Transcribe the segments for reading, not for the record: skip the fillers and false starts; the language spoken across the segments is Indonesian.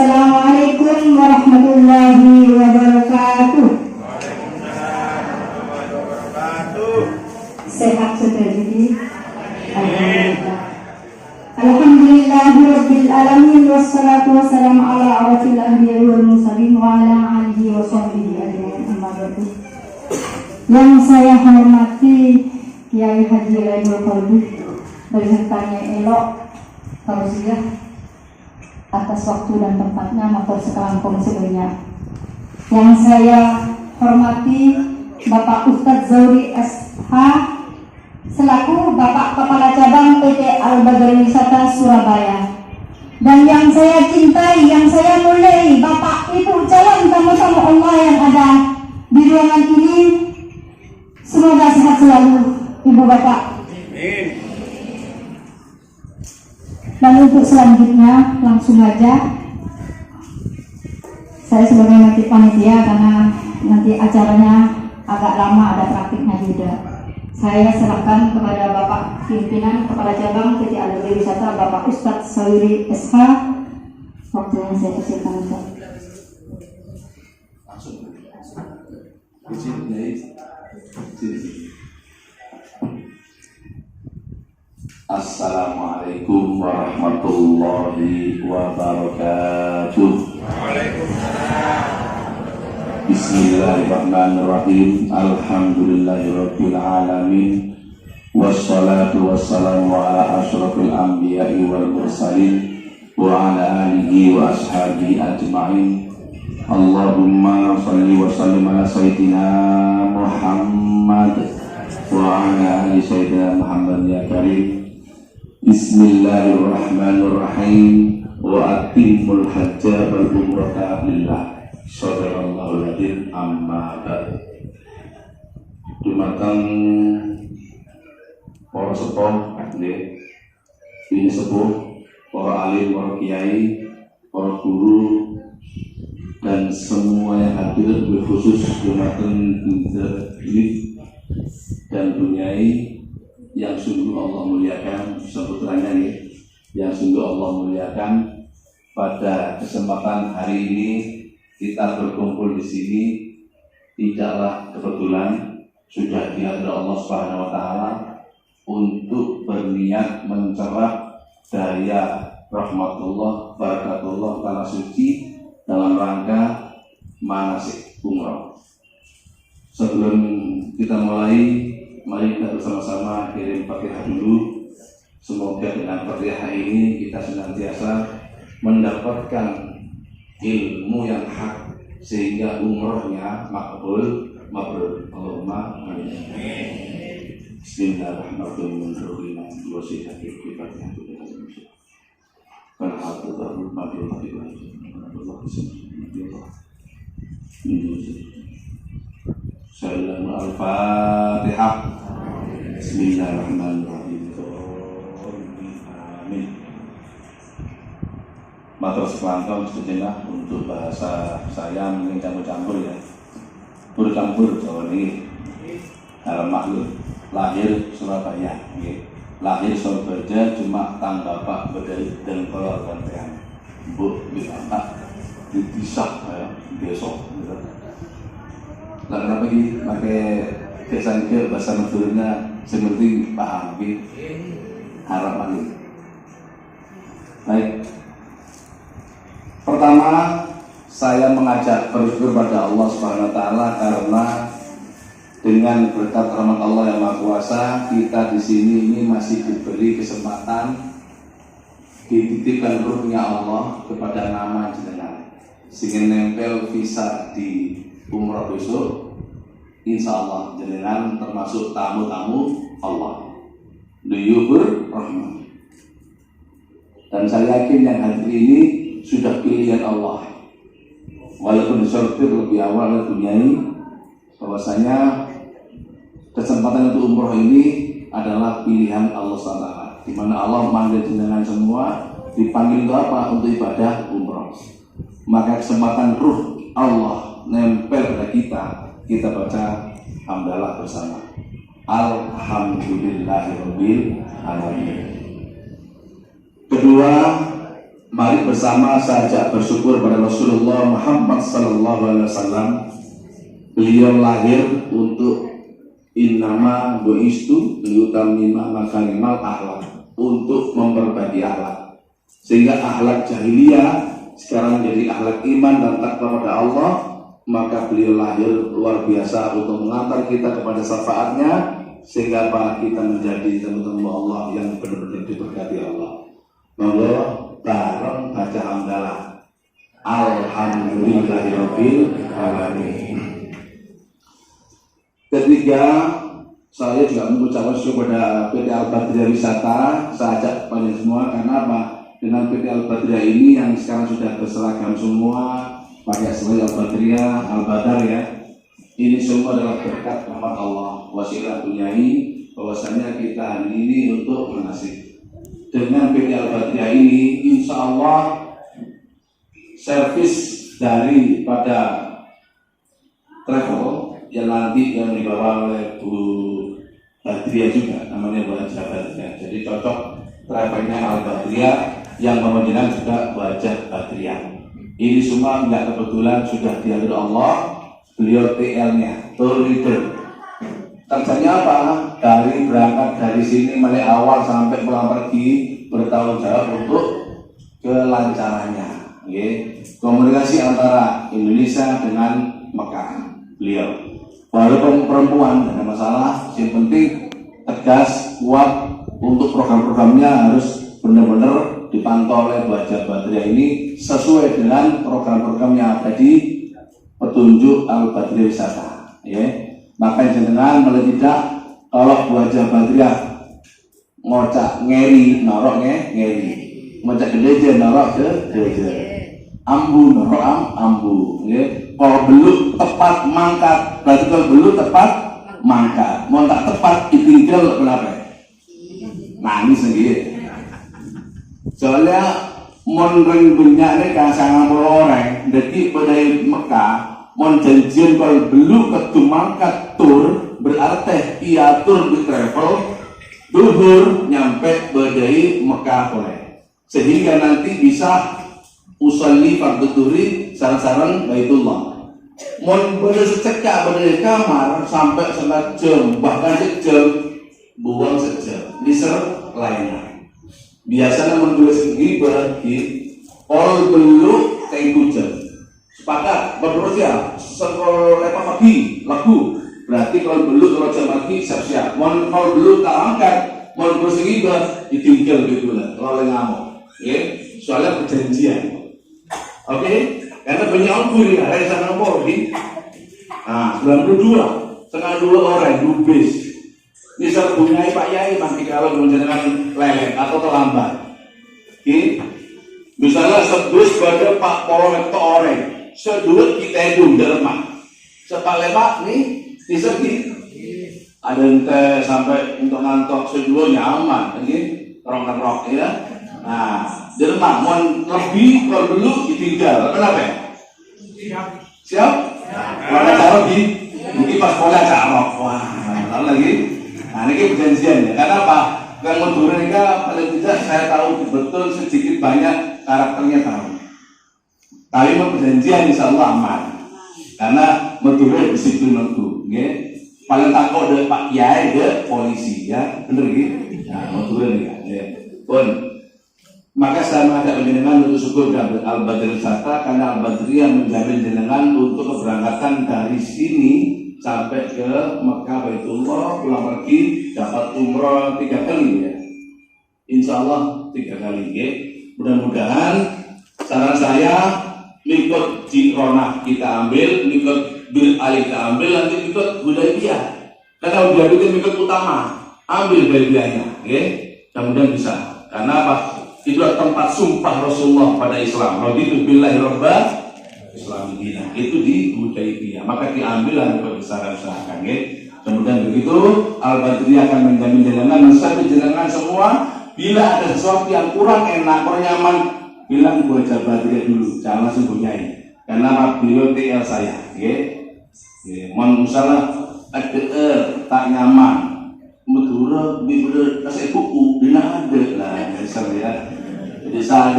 Assalamualaikum warahmatullahi wabarakatuh. Sehat sudah jadi. Alhamdulillah. Alhamdulillahirabbil alamin wassalatu wassalamu ala arafil anbiya'i wal mursalin wa ala alihi wa sahbihi ajma'in. Amma ba'du. Yang saya hormati Kiai Haji Lailul Qalbi besertanya Elok Tausiah atas waktu dan tempatnya motor sekelangkung sebelumnya. Yang saya hormati Bapak Ustadz Zauri SH selaku Bapak Kepala Cabang PT Al-Badri Wisata Surabaya. Dan yang saya cintai, yang saya muliai Bapak Ibu calon tamu-tamu Allah yang ada di ruangan ini, semoga sehat selalu Ibu Bapak. Amin. Dan untuk selanjutnya langsung aja saya sebagai nanti panitia, karena nanti acaranya agak lama, ada praktiknya juga. Saya serahkan kepada Bapak Pimpinan Kepala Cabang PT Al-Badri Wisata, Bapak Ustadz Zauri SH. Waktunya saya persilakan. Assalamualaikum warahmatullahi wabarakatuh. Bismillahirrahmanirrahim. Alhamdulillahirabbil alamin. Wassalatu wassalamu ala asyrafil anbiya'i wal mursalin wa ala alihi wa ashabihi ajma'in. Allahumma shalli wa sallim ala sayyidina Muhammad wa ala ali sayyidina Muhammad ya karim. Bismillahirrahmanirrahim. Wa atimul hajja wal umrata lillah. Shadaqallahul adzim. Amma ba'd. Dumateng para sepuh, ini sepuh, para alim, para kiai, para guru, dan semua yang hadir, khusus dumateng ini dan dunyai yang sungguh Allah muliakan, sebutannya ini, yang sungguh Allah muliakan. Pada kesempatan hari ini kita berkumpul di sini tidaklah kebetulan, sudah diatur Allah Subhanahu wa taala untuk berniat mencerah daya rahmatullah, barakatullah, tanah suci dalam rangka manasik umrah. Sebelum kita mulai, mari kita bersama-sama kirim Fatihah dulu. Semoga dengan Fatihah ini kita senantiasa mendapatkan ilmu yang hak sehingga umrohnya makbul mabrur. Allahumma amin. Bismillahirrahmanirrahim. Salam al-Fatihah. Bismillahirrahmanirrahim. Amin. Matur sekelangkung sejenak untuk bahasa saya mungkin campur-campur ya. Bercampur Jawa ini. Dalam maklum lahir Surabaya, lahir Surabaya cuma tang bapak berdari dan kolor gantian. Bu anak dipisah ya, besok. Lah kenapa ini pakai desa ini bahasa Maduranya seperti paham gitu. Harapan ini. Baik. Pertama, saya mengajak bersyukur pada Allah Subhanahu wa taala karena dengan berkat rahmat Allah yang Maha Kuasa, kita di sini ini masih diberi kesempatan dititipkan ruhnya Allah kepada nama jenengan, sehingga nempel visa di umrah besok. Insya Allah jenengan termasuk tamu-tamu Allah, liyubur rahmat. Dan saya yakin yang hadir ini sudah pilihan Allah, walaupun disortir lebih awal dunia ini, bahwasanya kesempatan untuk umroh ini adalah pilihan Allah SWT, di mana Allah memanggil jenengan semua dipanggil untuk apa? Untuk ibadah umroh. Maka kesempatan ruh Allah nempel pada kita baca hamdalah bersama. Alhamdulillahirabbil alamin. Kedua, Mari bersama saja bersyukur pada Rasulullah Muhammad sallallahu alaihi wasallam. Beliau lahir untuk innama bu'istu liyutammima makarimal akhlak, untuk memperbaiki akhlak. Sehingga akhlak jahiliyah sekarang jadi akhlak iman dan takwa kepada Allah. Maka beliau lahir luar biasa untuk mengantar kita kepada syafaatnya, sehingga kita menjadi teman-teman Allah yang benar-benar diberkati Allah. Monggo bareng baca hamdalah. Alhamdulillahirabbil alamin. Ketiga, saya juga mengucapkan syukur kepada PT Al-Badriyah Wisata. Saya ajak kepada semua, karena apa? Dengan PT Al-Badriyah ini yang sekarang sudah berseragam semua, pakai seragam Al-Badriyah, Al-Badar ya. Ini semua adalah berkat rahmat Allah. Wasilah dunyai, bahwasanya kita hari ini untuk menasih. Dengan PT Al-Badriyah ini, insya Allah servis daripada travel yang nanti yang dibawa oleh Bu Badriyah juga, namanya Bu Hajah Badriyah. Jadi cocok travelnya Al-Badriyah, yang pemimpinan juga Bu Hajah Badriyah. Ini semua enggak kebetulan, sudah diatur Allah. Beliau TL-nya, tour leader. Kerjanya apa? Dari berangkat dari sini mulai awal sampai pulang pergi, bertanggung jawab untuk kelancarannya. Komunikasi antara Indonesia dengan Mekah. Beliau walaupun perempuan tidak ada masalah, yang penting tegas, kuat. Untuk program-programnya harus benar-benar dipantau oleh Bu Hajah Badriyah ini sesuai dengan program-program yang ada di petunjuk Al-Badriyah Wisata. Maka jenengan mulai tidak, kalau Bu Hajah Badriyah ngocak ngeri, norok ngeri, ngocak gedeje, norok gedeje, ambu, norok ambu. Kalau belum tepat mangkat, berarti kalau belum tepat mangkat. Mau tak tepat ditinggal kenapa? Nangis sendiri. Soalnya monreng banyak nih sangat orang. Jadi pada Mekah, mon janjian kalau belum ketu mangkat tur, berarti ia tur di travel duhur nyampe badai Mekah boleh. Sehingga nanti bisa usolli fardhu dhuhri sareng-sareng Baitullah. Mon pada secekak pada kamar sampai setengah jam, bahkan sejam, buang sejam diserap lainnya. Biasanya menulis sendiri berarti all belum tengku jam. Sepakat berterus ya, sekolah lepas pagi lagu. Berarti kalau belum kalau jam pagi siap-siap. Mon kalau belum tak angkat, mon terus riba ditinggal gitu lah. Kalau ngamuk, soalnya perjanjian. Oke, karena banyak anggur ya, ada yang nomor di 92, setengah 2 orang, dubes. Misal bunyai Pak Yai, nanti kalau menjenengan lelet atau terlambat. Oke, misalnya sebus pada Pak Polmek orang, sedut kita itu derma. Sepak lepak nih, disegi. Ada ente sampai untuk ngantok sedua nyaman, rok ya. Nah, derma, mau lebih kalau dulu ditinggal, kenapa? Siap? Mana carok di? Mungkin pas pola carok. Wah, lalu lagi. Nah, ini perjanjian ya. Karena apa? Yang Madura ini paling tidak saya tahu betul sedikit banyak karakternya tahu. Tapi perjanjian insya Allah aman. Karena Madura disiplin waktu. Paling takut dari Pak Kiai ke polisi ya, bener gitu. Nah, Madura nih ya. Pun. Maka saya mengajak jenengan untuk syukur kepada Al-Badriyah Wisata, karena Al-Badriyah menjamin jenengan untuk keberangkatan dari sini sampai ke Mekah Baitullah, pulang pergi dapat umroh 3 kali ya. Insya Allah 3 kali ya. Mudah-mudahan saran saya ikut Jironah kita ambil, ikut Bil Ali kita ambil, nanti ikut Hudaybiyah. Karena Hudaybiyah itu ikut utama, ambil Hudaybiyahnya ya. Mudah-mudahan bisa. Karena apa? Itu tempat sumpah Rasulullah pada Islam. Raditu billahi rabba Islam dina. Itu di Hudaybiyah. Maka diambil untuk usahakan ya. Kemudian begitu Al-Badriyah akan menjamin jenengan, mensabi jenengan semua. Bila ada sesuatu yang kurang enak, kurang nyaman, bilang Bu Hajah Badriyah dulu, jangan langsung bunyi. Karena beliau TL saya, ya. Mohon misalnya tak nyaman. Madura, bibir kasih buku, dina ada lah, misal ya. Jadi saya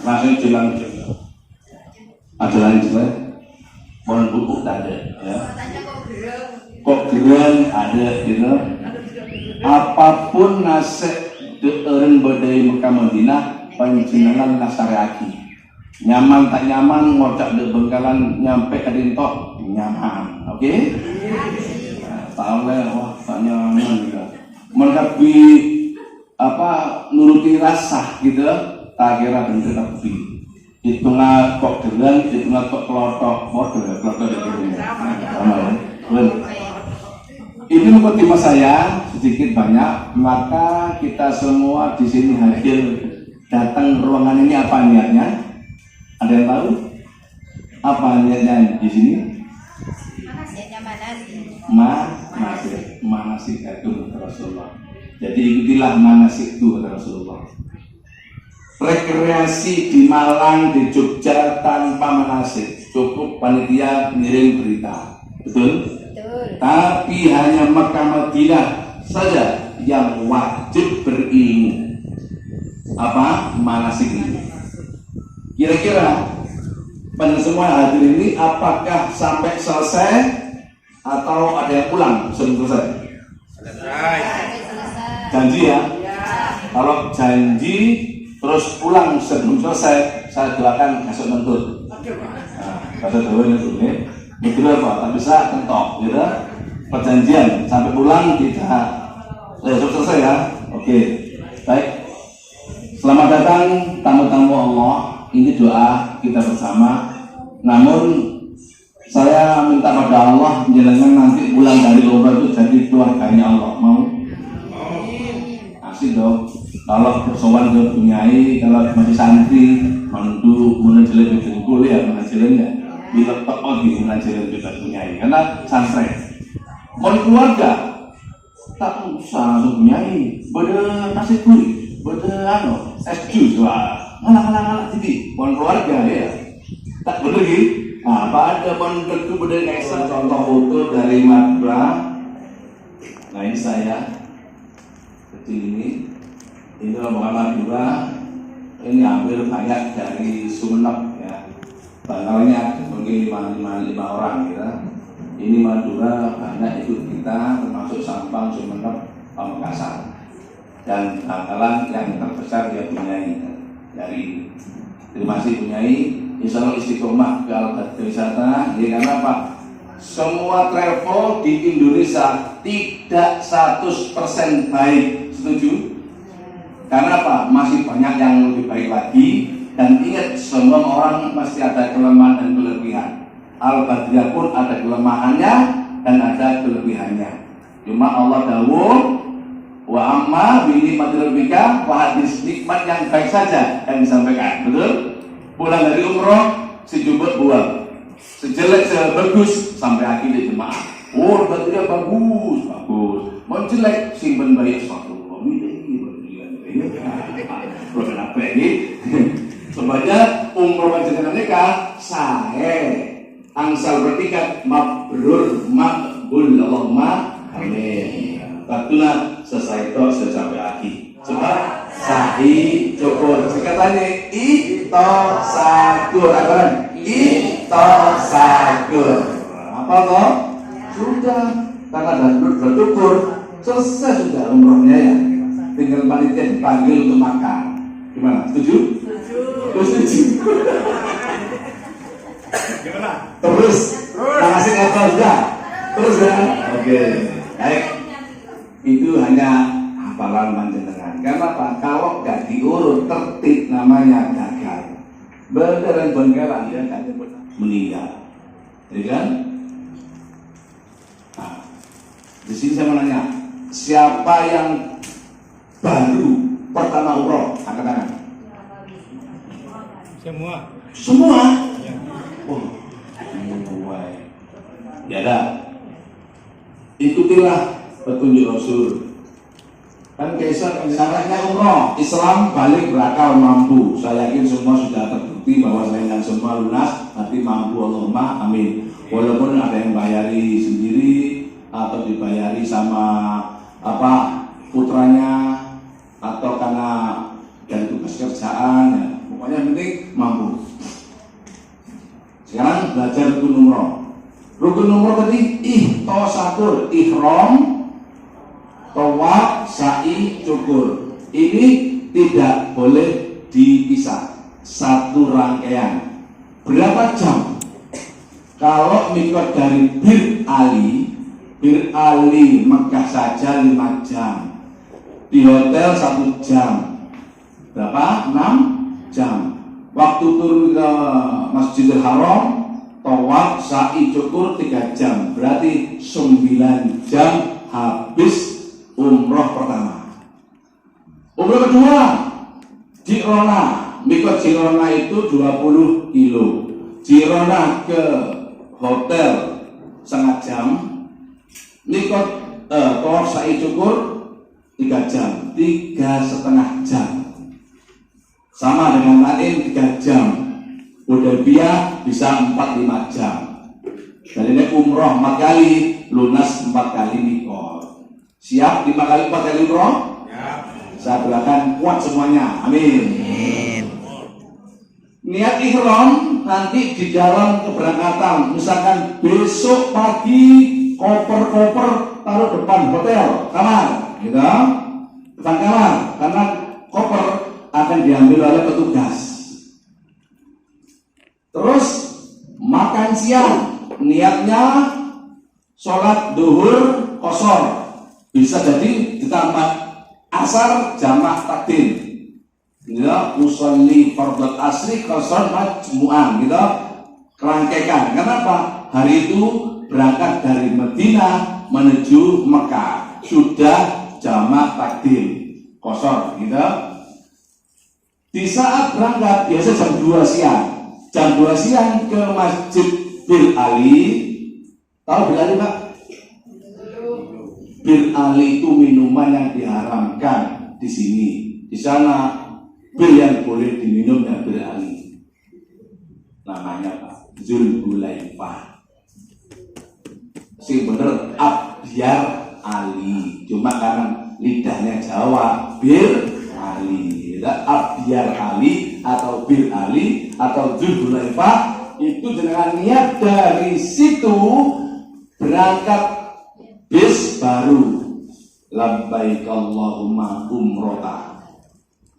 langsung jalan ada lain jelek mohon buku tak ada ya kok gereng ada gitu apapun nasib orang badai Mekah Madinah panjenengan nasariaki nyaman tak nyaman ngocak di Bengkalan nyampe ke Dintok nyaman oke tahu lah wah tak nyaman juga melengkapi apa nuruti rasa gitu tak kira bener tapi hitungnya kok gereng hitungnya kok kelotok model kelotok dari ini mengutip saya sedikit banyak maka kita semua di sini hadir datang ruangan ini apa niatnya ada yang tahu apa niatnya di sini manasik itu Rasulullah. Jadi ikutilah manasik itu Rasulullah. Rekreasi di Malang, di Jogja tanpa manasik, cukup panitia ngirim berita, betul? Betul. Tapi hanya Mekah Madinah saja yang wajib berilmu. Apa manasik ini? Kira-kira pada semua hadir ini apakah sampai selesai atau ada yang pulang sebelum selesai? Janji ya? Kalau janji terus pulang sebelum selesai, saya doakan besok mentut. Pada doain itu nih, itu apa? Tak bisa kentok, gitu. Perjanjian sampai pulang tidak selesai ya. Oke, baik. Selamat datang tamu-tamu Allah. Ini doa kita bersama. Namun saya minta pada Allah menjalankan nanti pulang dari umrah itu jadi keluarganya Allah. Mau? Asik dong. Kalau persoalan dia punyai, kalau masih santri, mandu, menajelin bikin kuliah, menajelinnya, bila tepot di menajelin juga punyai, karena santri. Mau keluarga, tak usah langsung punyai, beda nasi kulit, beda es jus, ngalah jadi, mau keluarga ya, tak bener gitu. Nah, pada tentu beda kaisa contoh foto dari Madura. Nah ini saya kecil ini. Ini rombongan Madura, ini hampir banyak dari Sumeneb ya. Bangkalnya mungkin 5 orang ya. Ini Madura banyak ikut kita termasuk Sampang, Sumeneb, Pamekasan. Dan Bangkalan yang terbesar dia punyai dari terima kasih punyai. Insya Allah istiqomah ke Al-Badr wisata. Ya karena apa? Semua travel di Indonesia tidak 100% baik. Setuju? Karena apa? Masih banyak yang lebih baik lagi. Dan ingat, semua orang pasti ada kelemahan dan kelebihan. Al-Badriyah pun ada kelemahannya dan ada kelebihannya. Cuma Allah dawuh, wa amma bini madrubika wa hadis nikmat yang baik saja yang disampaikan. Betul? Pulang dari umroh, sejumlah buang. Sejelek, sebagus sampai akhirnya jemaah. Oh, Badriyah bagus. Mau jelek, simpen baik suatu. Kenapa ini? Sebanyak umroh panjenengan nikah saya angsal bertikat mabrur makbul Allahumma amin. Katuna selesai itu secapai lagi. Coba sahih cukup. Singkatannya ito sakur. Apa? Ito sakur. Apa toh? Sudah karena dah bersyukur selesai sudah umrohnya ya. Tinggal panitia dipanggil untuk makan. Gimana? Setuju? Setuju. Gimana? Terus. Makasih apa sudah? Terus kan? Oke. Baik. Itu hanya hafalan panjenengan. Karena apa? Kalau nggak diurut tertib namanya gagal. Beneran Bangkalan ya kan meninggal. Ya kan? Nah, di sini saya mau nanya, siapa yang baru pertama umroh? Angkat tangan. Semua? Ya. Oh, ya dah. Ikutilah petunjuk Rasul. Kan syaratnya umroh, Islam balik berakal mampu. Saya yakin semua sudah terbukti bahwa saya semua lunas, nanti mampu Allahumma amin. Walaupun ada yang bayari sendiri atau dibayari sama apa putranya atau karena dari tugas kerjaan ya. Pokoknya yang penting rukun umroh tadi ihtosatur, ihram, tawaf, sa'i, cukur. Ini tidak boleh dipisah, satu rangkaian. Berapa jam? Kalau mikot dari Bir Ali Mekah saja 5 jam, di hotel 1 jam, berapa? 6 jam. Waktu turun ke Masjidil Haram, tawaf, sa'i, cukur 3 jam, berarti 9 jam habis umroh pertama. Umroh kedua, Jirona, mikot Jirona itu 20 kilo. Jirona ke hotel 1/2 jam, mikot tawaf, sa'i, cukur 3 jam, 3,5 jam. Sama dengan Taim 3 jam. Hudaybiyah bisa 4-5 jam. Dan ini umroh 4 kali, lunas 4 kali mikot. Siap 5 kali 4 kali umroh? Saya doakan kuat semuanya. Amin. Niat ihram nanti di dalam keberangkatan. Misalkan besok pagi koper-koper taruh depan hotel, kamar, gitu. Depan kamar, karena koper akan diambil oleh petugas. Terus makan siang, niatnya sholat duhur qashar, bisa jadi ditambah asar jamak takdim, ya, usolli fardhu asri qashar majmu'an, gitu, kerangkaikan. Kenapa? Hari itu berangkat dari Madinah menuju Mekah, sudah jamak takdim qashar, gitu. Di saat berangkat biasa jam 2 siang. Jam 2 siang ke Masjid Bir Ali. Tahu Bir Ali, Pak? Bir Ali itu minuman yang diharamkan di sini. Di sana bir yang boleh diminum ya Bir Ali. Namanya Pak Zulhulaifah. Si bener Abyar Ali. Cuma karena lidahnya Jawa, Bir Ali. Abyar Ali atau Bir Ali atau Zulhulaifah itu dengan niat dari situ berangkat bis baru labbaik Allahumma umrota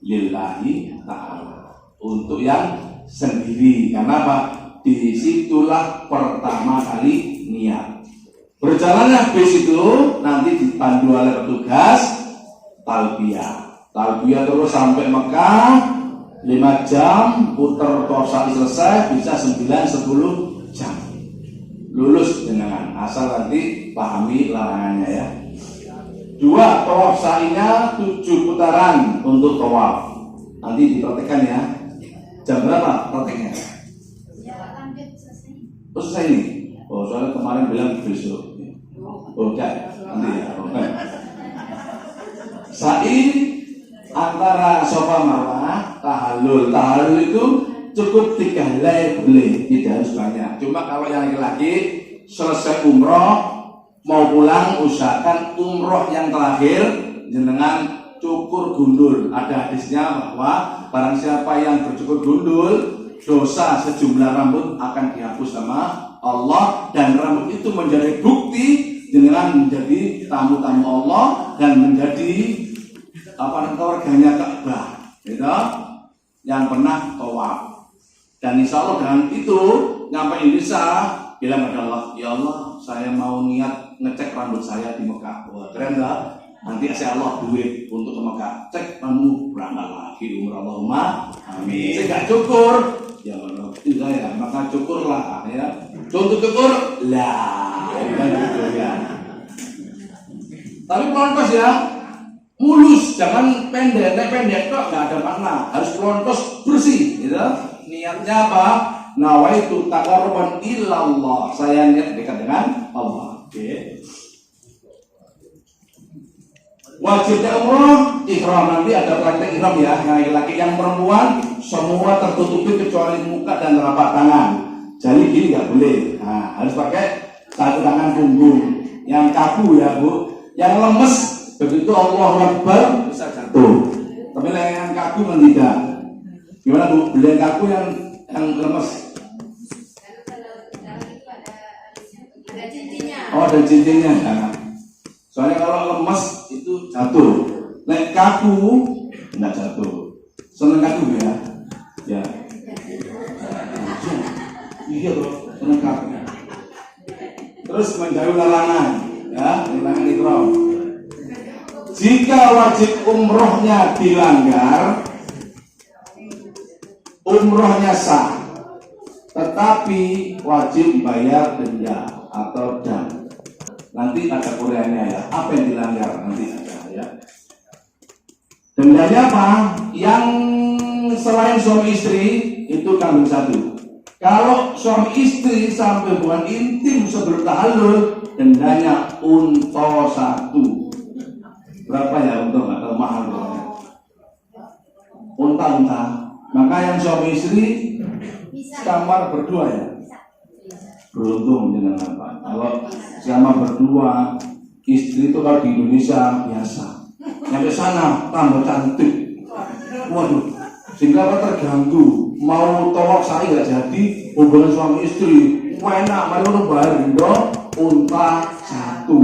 lillahi ta'ala, untuk yang sendiri. Karena apa? Disitulah pertama kali niat. Berjalannya bis itu nanti dipandu oleh petugas talbiyah terus sampai Mekah 5 jam, puter tawaf selesai bisa 9-10 jam. Lulus dengan asal nanti pahami larangannya ya. 2, tawaf sa'inya 7 putaran untuk tawaf. Nanti dipraktekkan ya. Jam berapa prakteknya? Oh, selesai ini. Oh, soalnya kemarin bilang besok. Oke, nanti ya. Oke. Sa'i antara Safa Marwah, tahallul itu cukup 3 helai boleh, tidak harus banyak. Cuma kalau yang laki-laki selesai umroh mau pulang, usahakan umroh yang terakhir jenengan cukur gundul. Ada hadisnya bahwa barang siapa yang bercukur gundul, dosa sejumlah rambut akan dihapus sama Allah, dan rambut itu menjadi bukti jenengan menjadi tamu-tamu Allah dan menjadi keluarganya Ka'bah, gitu, yang pernah tawaf. Dan insya Allah dengan itu nyampe Indonesia bilang kepada Allah, ya Allah, saya mau niat ngecek rambut saya di Mekah. Wah, keren gak? Nanti saya Allah duit untuk ke Mekah. Cek kamu berangkat lagi umrah, Allahumma amin. Saya gak cukur, ya Allah, tidak ya, maka cukurlah ya. Contoh cukur lah, gitu ya. Tapi pelontos ya, mulus, jangan pendek. Pendek kok nggak ada makna, harus pelontos bersih, gitu. Niatnya apa? Nawaitu taqarruban ilallah, saya niat dekat dengan Allah. Oke. Wajibnya umroh, ihram, nanti ada praktek ihram ya, yang laki-laki, yang perempuan semua tertutupi kecuali muka dan telapak tangan. Jadi gini nggak boleh. Nah, harus pakai satu tangan punggung. Yang kaku ya Bu, yang lemes begitu Allah Akbar bisa jatuh. Tapi yang kaku kan tidak. Gimana Bu? Beli yang kaku yang lemes. Oh, ada cincinnya jangan. Soalnya kalau lemes itu jatuh. Nek kaku enggak jatuh. Seneng kaku ya? Ya. Iya bro, seneng kaku. Terus menjauhi larangan, ya, larangan ihram. Jika wajib umrohnya dilanggar, umrohnya sah, tetapi wajib bayar denda atau dam. Nanti ada Koreanya ya, apa yang dilanggar nanti ada ya. Dendanya apa? Yang selain suami istri itu kambing satu. Kalau suami istri sampai hubungan intim sebelum tahallul, dendanya unta satu. Berapa ya unta? Nggak tahu, mahal pokoknya. Unta. Maka yang suami istri kamar berdua ya. Beruntung dengan apa? Kalau kamar berdua, istri itu kalau di Indonesia biasa. Sampai sana tambah cantik. Waduh, sehingga apa terganggu. Mau tolak saya nggak jadi hubungan suami istri. Enak, mari bayar unta satu.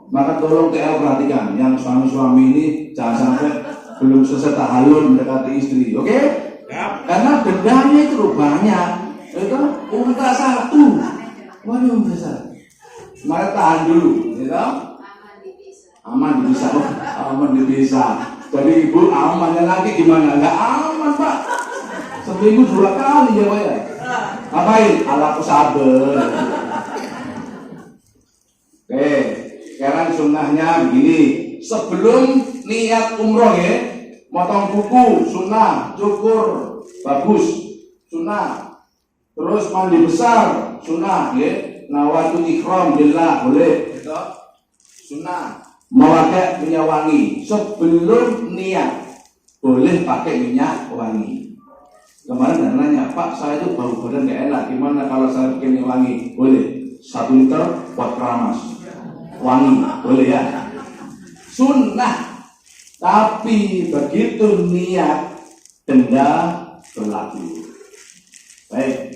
Maka tolong TL perhatikan, yang suami-suami ini jangan sampai belum selesai tahallul mendekati istri, oke? Ya. Karena dendanya itu banyak, itu unta satu. Waduh besar. Mari tahan dulu, gitu? Aman bisa, aman bisa. Jadi ibu amannya lagi gimana? Nggak aman pak. Seminggu 2 kali ya pak ya. Ngapain? Ala sabar. Oke. Sekarang sunnahnya begini, sebelum niat umroh ya, motong kuku sunnah, cukur bagus sunnah, terus mandi besar sunnah ya, nawaitu ikhram billah boleh, gitu. Sunnah, memakai minyak wangi sebelum niat boleh pakai minyak wangi. Kemarin ada nanya, Pak saya itu bau badan gak enak, gimana kalau saya pakai minyak wangi? Boleh, 1 liter buat keramas. Wangi, boleh ya. Sunnah. Tapi begitu niat, denda berlaku. Baik.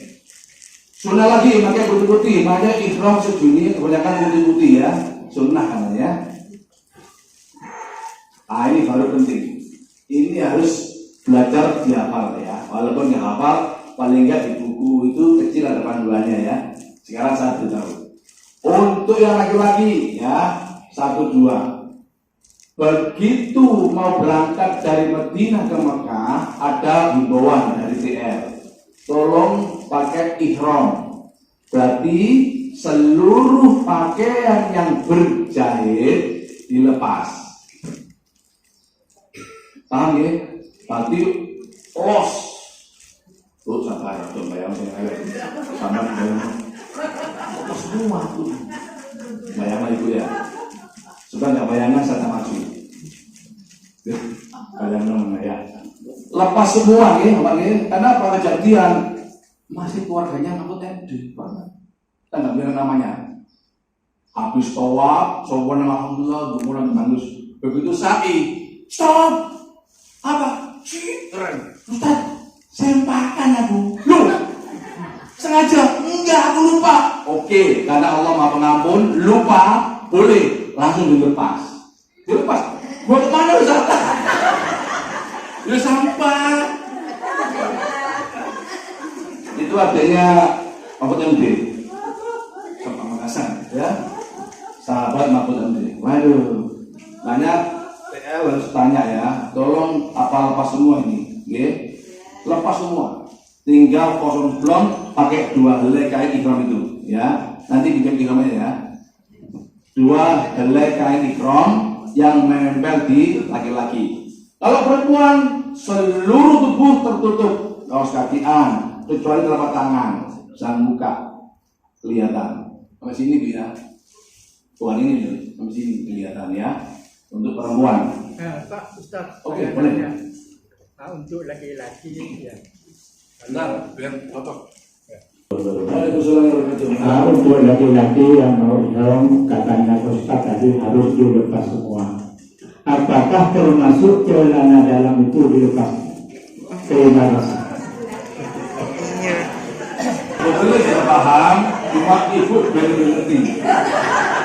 Sunnah lagi, pakai putih-putih. Makanya ihram sejuni kebanyakan putih-putih ya. Sunnah namanya. Ini baru penting. Ini harus belajar dihafal ya. Walaupun nggak hafal, paling nggak di buku itu kecil ada panduannya ya. Sekarang saya beritahu. Untuk yang laki-laki ya 1, 2. Begitu mau berangkat dari Madinah ke Mekah, ada himbauan dari TR. Tolong pakai ihram. Berarti seluruh pakaian yang berjahit dilepas. Paham ya? Berarti os. Tuh sabar, coba yang saya sama dengan semua tuh. Bayangkan ibu ya. Sudah nggak bayangan saya maju. Bayangkan ya. Lepas semua ya, Pak ya. Karena pada kejadian masih keluarganya ngangkut MD, Pak. Kita nggak bilang namanya. Habis tawaf, sopan alhamdulillah, kemudian bagus. Begitu sa'i, stop. Apa? Keren. Ustaz, sempakan aku. Loh, sengaja? Enggak, aku lupa. Oke, karena Allah Maha Pengampun, lupa, boleh langsung dilepas. Dilepas. Gua kemana Ustaz? Ya sampah. Itu artinya Mahfud MD. Sama Makassar, ya. Sahabat Mahfud MD. Waduh, banyak TL harus tanya ya. Tolong lepas semua ini, ya. Lepas semua. Tinggal kosong blong pakai 2 helai kain ihram itu ya. Nanti bikin ihramnya ya. 2 helai kain ihram yang menempel di laki-laki. Kalau perempuan seluruh tubuh tertutup, kaos kakian kecuali telapak tangan, sang muka kelihatan. Sampai sini ya. Tuan ini sampai sini kelihatan ya. Untuk perempuan. Pak Ustaz. Oke, boleh. Untuk laki-laki ya. Benar, biar foto. Untuk laki-laki yang mau ihram, katanya Ustaz tadi harus dilepas semua. Apakah termasuk celana dalam itu dilepas? Terima kasih. Betul, sudah paham. Cuma ibu baru ngerti.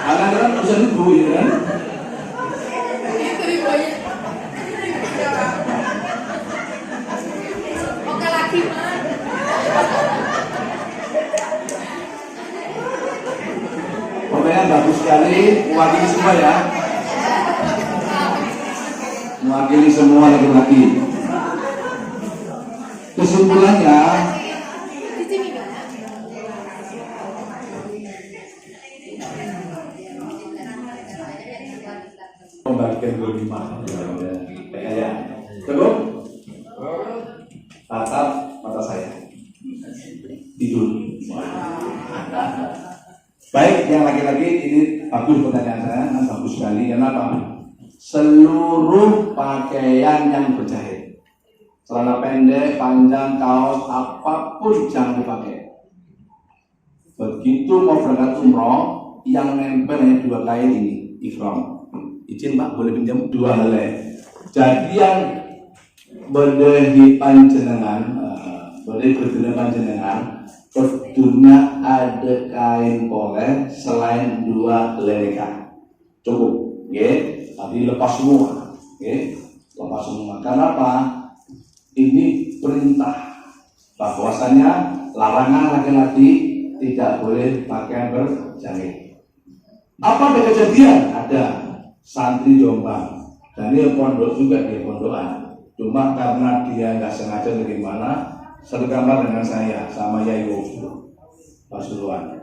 Anak kan urusan ibu ya kan. Oke lagi mah. Pokoknya bagus sekali, mewakili semua ya. Mewakili semua laki-laki. Kesimpulannya, membagikan 25 ya. Cukup? Tatap mata saya. Tidur. Baik, yang laki-laki ini bagus pertanyaan saya, bagus sekali. Kenapa? Seluruh pakaian yang berjahit, celana pendek, panjang, kaos, apapun jangan dipakai. Begitu mau berangkat umroh, yang nempel hanya 2 kain ini, ihram. Izin Pak, boleh pinjam 2 helai. Jadi yang berdehi panjenengan, berdehi panjenengan, kedua ada kain polet selain 2 helai. Cukup, ya. Tadi lepas semua, ya. Lepas semua. Kenapa? Ini perintah bahwasanya larangan laki-laki tidak boleh pakaian berjahit. Apa ada kejadian? Ada santri Jombang dan dia pondok juga, dia pondokan. Cuma karena dia nggak sengaja bagaimana, satu kamar dengan saya sama Yai Pasuruan.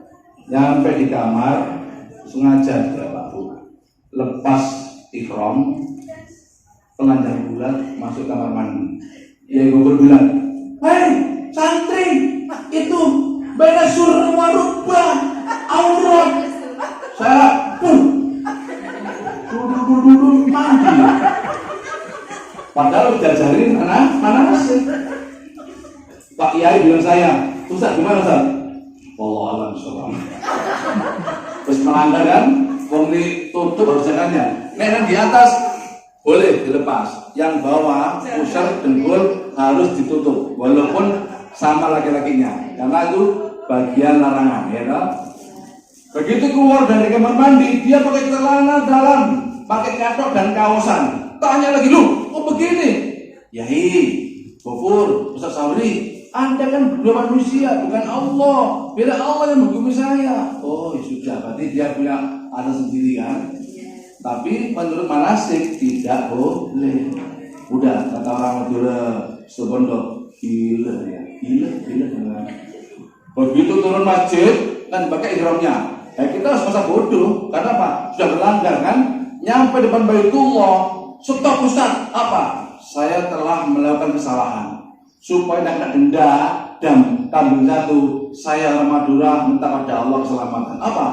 Nyampe di kamar sengaja dia Pak Bu lepas ihram, telanjang bulat masuk kamar mandi. Yai Gubernur bilang, "Hei santri, itu beda surah warubah aurat." Saya duduk mandi. Padahal diajarin anak sih. Pak Yai bilang saya, "Ustaz gimana Ustaz?" Wallahu a'lam bishawab. Terus melanggar kan? Wong ditutup harus jangannya. Nek di atas boleh dilepas. Yang bawah pusar dengkul harus ditutup. Walaupun sama laki-lakinya. Karena itu bagian larangan, ya toh? Begitu keluar dari kamar mandi, dia pakai celana dalam, pakai katok dan kaosan. Tanya lagi, "Lu, kok begini?" "Yai, Gofur, Ustaz Sauri, Anda kan berdua manusia, bukan Allah. Bila Allah yang menghukumi saya." "Oh, ya sudah, berarti dia punya anak sendiri kan." Tapi menurut manasik tidak boleh. Udah kata orang Madura Subondo, gila ya, gila. Begitu turun masjid kan pakai ihramnya. Kita harus masa bodoh. Karena apa? Sudah berlanggar kan? Nyampe depan Baitullah, stop Ustaz. Apa? Saya telah melakukan kesalahan. Supaya tidak kena denda dan kambing jatuh, saya Madura minta pada Allah keselamatan. Apa?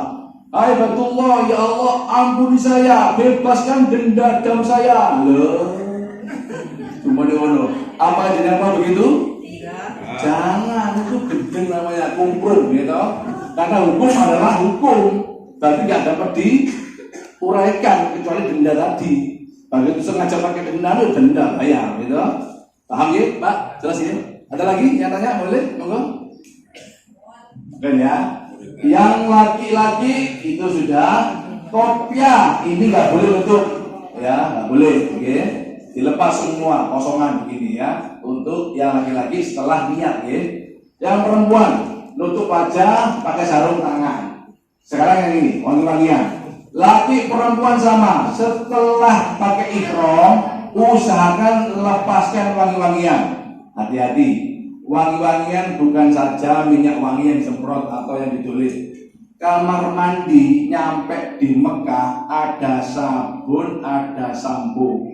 "Hai Baitullah, ya Allah, ampuni saya, bebaskan denda dam saya." Loh, cuma di mana? Apa jenama begitu? Jangan, itu gendeng namanya, kumprung gitu. Karena hukum adalah hukum, berarti nggak dapat diuraikan kecuali denda tadi. Begitu sengaja pakai denda itu denda bayar, gitu. Paham ya, Pak? Jelas ya? Ada lagi yang tanya? Boleh? Monggo. Kan ya? Yang laki-laki itu sudah kopiah, ini nggak boleh nutup, ya, nggak boleh, oke? Dilepas semua kosongan begini ya. Untuk yang laki-laki setelah niat, ya. Yang perempuan nutup wajah pakai sarung tangan. Sekarang yang ini wangi-wangian. Laki perempuan sama. Setelah pakai ihram, usahakan lepaskan wangi-wangian. Hati-hati. Wangi-wangian bukan saja minyak wangi yang disemprot atau yang ditulis. Kamar mandi nyampe di Mekah ada sabun, ada sampo.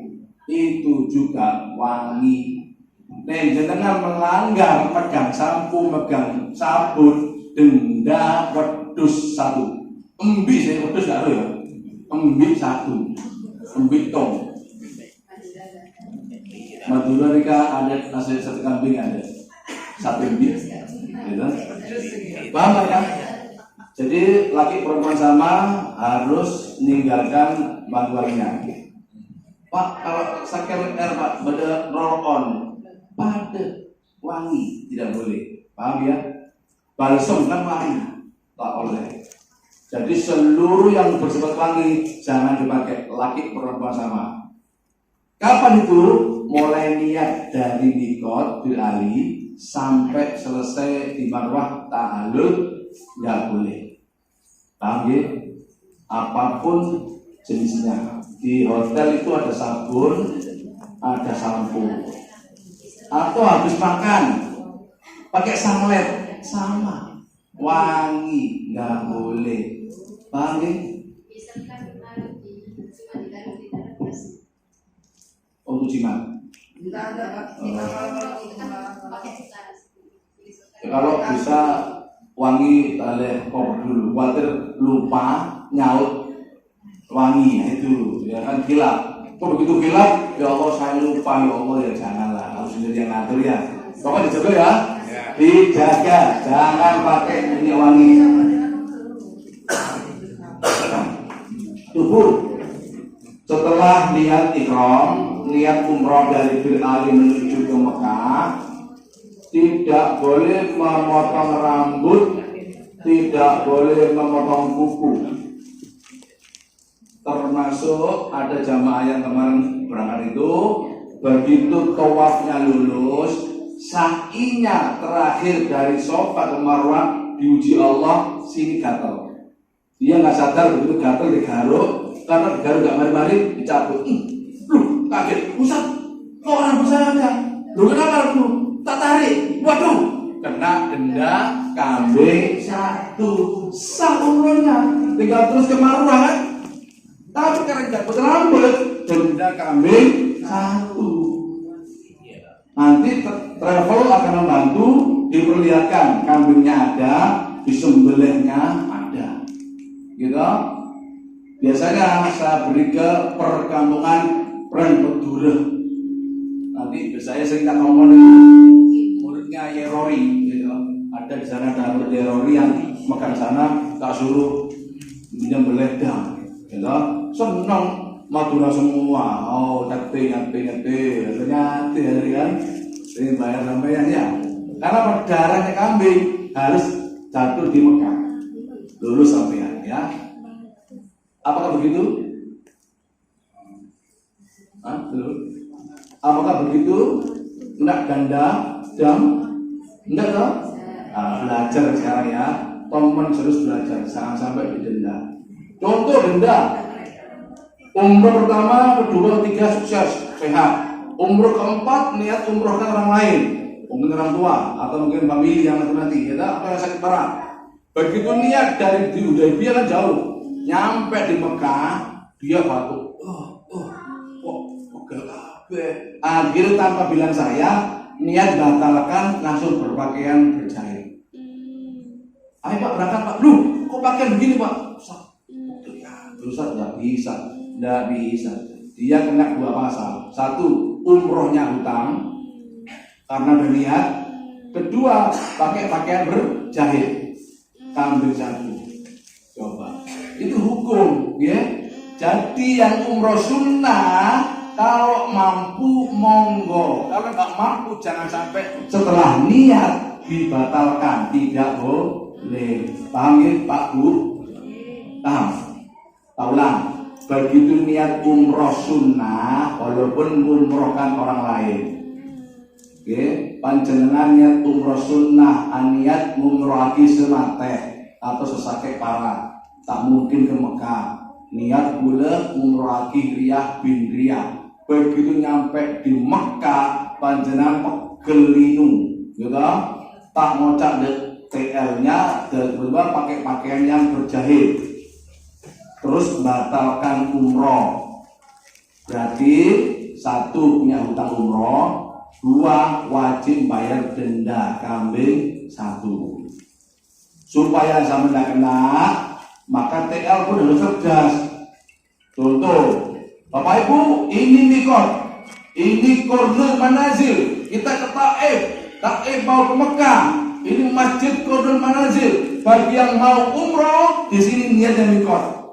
Itu juga wangi. Jenengan melanggar megang sampo, megang sabun, denda wedus 1. Embi saya wedus gak ya. Embi 1. Embi tong. Madura mereka ada nasi sate kambing ada. Sate embi. Gitu. Paham ya? Jadi laki perempuan sama harus meninggalkan wangi-wangian. Pak, kalau sakit Pak, pada roll on, pada wangi tidak boleh. Paham ya? Balsam kan wangi. tak boleh. Jadi seluruh yang bersifat wangi jangan dipakai, laki perempuan sama. Kapan itu? Mulai niat dari mikot bil ali sampai selesai di marwah tahallul nggak boleh. Paham ya? Apapun jenisnya. Di hotel itu ada sabun, ada sampo. Atau habis makan pakai sunlight sama, wangi nggak boleh. Paham ya? Untuk jimat. Kalau bisa wangi oleh kok dulu, khawatir lupa nyaut wangi itu ya kan kilap. Kok begitu kilap? Ya Allah saya lupa, ya Allah ya janganlah, harus sendiri yang ngatur ya. Pokoknya dijaga ya, dijaga, jangan pakai minyak wangi. Tubuh. Setelah niat ihram, niat umroh dari Bil Ali menuju ke Mekah, tidak boleh memotong rambut, tidak boleh memotong kuku. Termasuk ada jamaah yang kemarin berangkat itu, begitu tawafnya lulus, sa'inya terakhir dari Safa ke Marwah diuji Allah, sini gatal. Dia nggak sadar begitu gatal digaruk, karena digaruk nggak mari-mari dicabut. Loh, kaget, Ustaz, kok orang besar ada? Loh kenapa lu? Tak tarik, waduh, kena denda kambing 1, sah umrohnya, tinggal terus ke Marwah kan? Tapi karena nggak rambut, denda kambing 1. Nanti travel akan membantu diperlihatkan kambingnya ada, disembelihnya ada, gitu. Biasanya saya beri ke perkampungan Prenpedure. Nanti biasanya sering tak ngomong muridnya Yerori, gitu. Ada di sana ada murid Yerori yang makan sana tak suruh menyembelih dam, gitu. Senang Madura semua. Oh, nyate, kan? Ini bayar sampean ya. Karena darahnya kambing harus jatuh di Mekah. Lulus sampean ya. Apakah begitu? Belum. Apakah begitu? Enggak ganda jam? Enggak toh? Belajar sekarang ya. Teman terus belajar, jangan sampai didenda. Contoh denda. Umroh pertama, kedua, ketiga sukses, sehat. Umroh keempat niat umrohkan orang lain, mungkin orang tua atau mungkin famili yang mati, ya atau yang sakit parah. Begitu niat dari di Hudaybiyah kan jauh. Nyampe di Mekah, dia batuk. Akhirnya tanpa bilang saya, niat batalkan, langsung berpakaian berjahit. Ayo Pak berangkat Pak. Loh, kok pakaian begini Pak? Ustaz nggak bisa. Dia kena 2 pasal. 1, umrohnya hutang karena berniat. Kedua, pakai pakaian berjahit. Kambing 1. Coba. Itu hukum, ya. Jadi yang umroh sunnah kalau mampu monggo, kalau nggak mampu jangan sampai setelah niat dibatalkan, tidak boleh. Paham ya Pak Bu? Paham? Ulang. Begitu niat umroh sunnah, walaupun umrohkan orang lain. Oke, panjenengan niat umroh sunnah, niat umrohaki semate atau sesake parah. Tak mungkin ke Mekah. Niat pula umrohaki Riyah bin Riyah. Begitu nyampe di Mekah, panjenengan pegelinu, gitu. Tak ngocak TL-nya, berubah pakai pakaian yang berjahit. Terus batalkan umroh. Berarti 1 punya hutang umroh, 2 wajib bayar denda kambing 1. Supaya sampai tidak kena, maka TL pun harus cerdas. Contoh, Bapak Ibu, ini mikot, ini Qurdul Manazil, kita ke Taif mau ke Mekah, ini Masjid Qurdul Manazil. Bagi yang mau umroh, di sini niatnya mikot.